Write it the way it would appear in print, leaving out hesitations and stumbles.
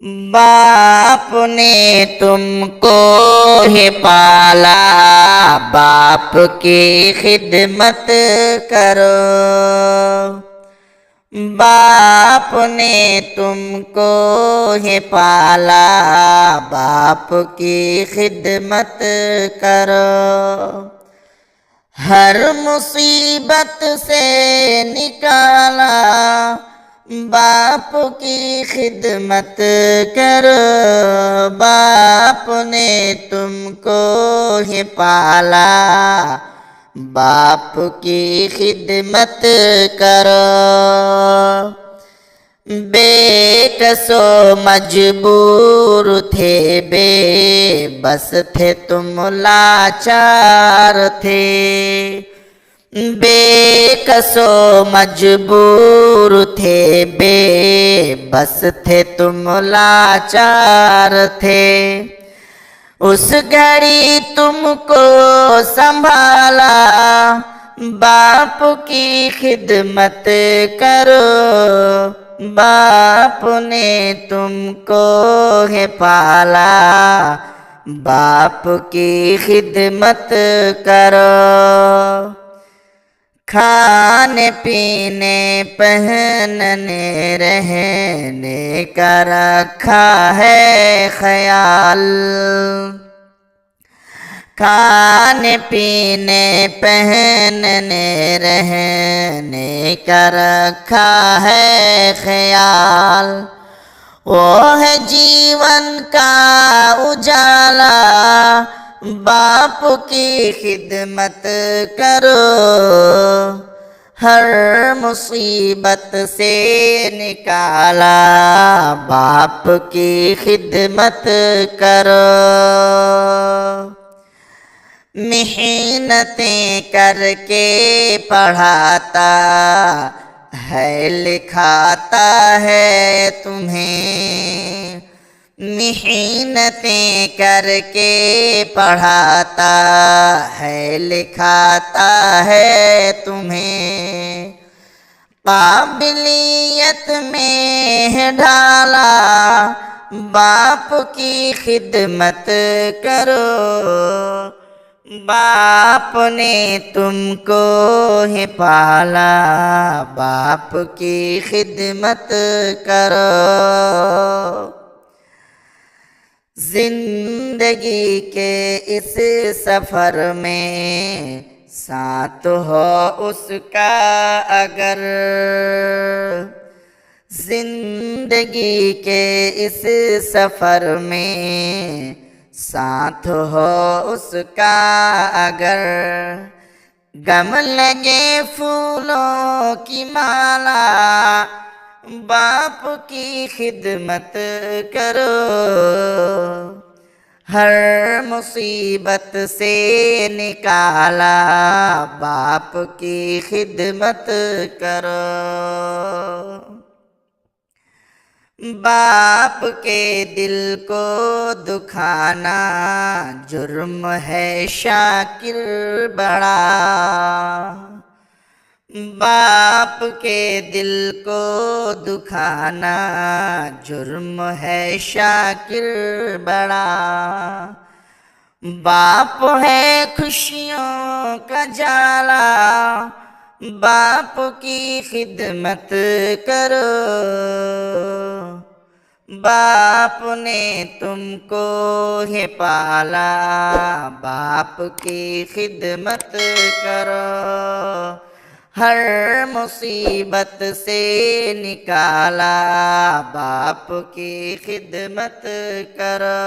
बाप ने तुमको ही पाला, बाप की खिदमत करो। बाप ने तुमको ही पाला, बाप की खिदमत करो। हर मुसीबत से निकाला, बाप की खिदमत करो। बाप ने तुमको ही पाला, बाप की खिदमत करो। बेकसो मजबूर थे, बेबस थे तुम लाचार थे। बेकसो मजबूर थे, बेबस थे तुम लाचार थे। उस घड़ी तुमको संभाला, बाप की खिदमत करो। बाप ने तुमको है पाला, बाप की खिदमत करो। खाने पीने पहनने रहने का रखा है ख्याल। खाने पीने पहनने रहने का रखा है ख्याल। वो है जीवन का उजाला, बाप की खिदमत करो। हर मुसीबत से निकाला, बाप की खिदमत करो। मेहनतें करके पढ़ाता है, लिखाता है तुम्हें। मेहनतें करके पढ़ाता है, लिखाता है तुम्हें। काबिलियत में है ढाला, बाप की खिदमत करो। बाप ने तुमको ही पाला, बाप की खिदमत करो। जिंदगी के इस सफर में साथ हो उसका अगर, जिंदगी के इस सफर में साथ हो उसका अगर। गम लगे फूलों की माला, बाप की खिदमत करो। हर मुसीबत से निकाला, बाप की खिदमत करो। बाप के दिल को दुखाना जुर्म है शाकिर बड़ा। बाप के दिल को दुखाना जुर्म है शाकिर बड़ा। बाप है खुशियों का जाला, बाप की खिदमत करो। बाप ने तुमको है पाला, बाप की खिदमत करो। हर मुसीबत से निकाला, बाप की खिदमत करो।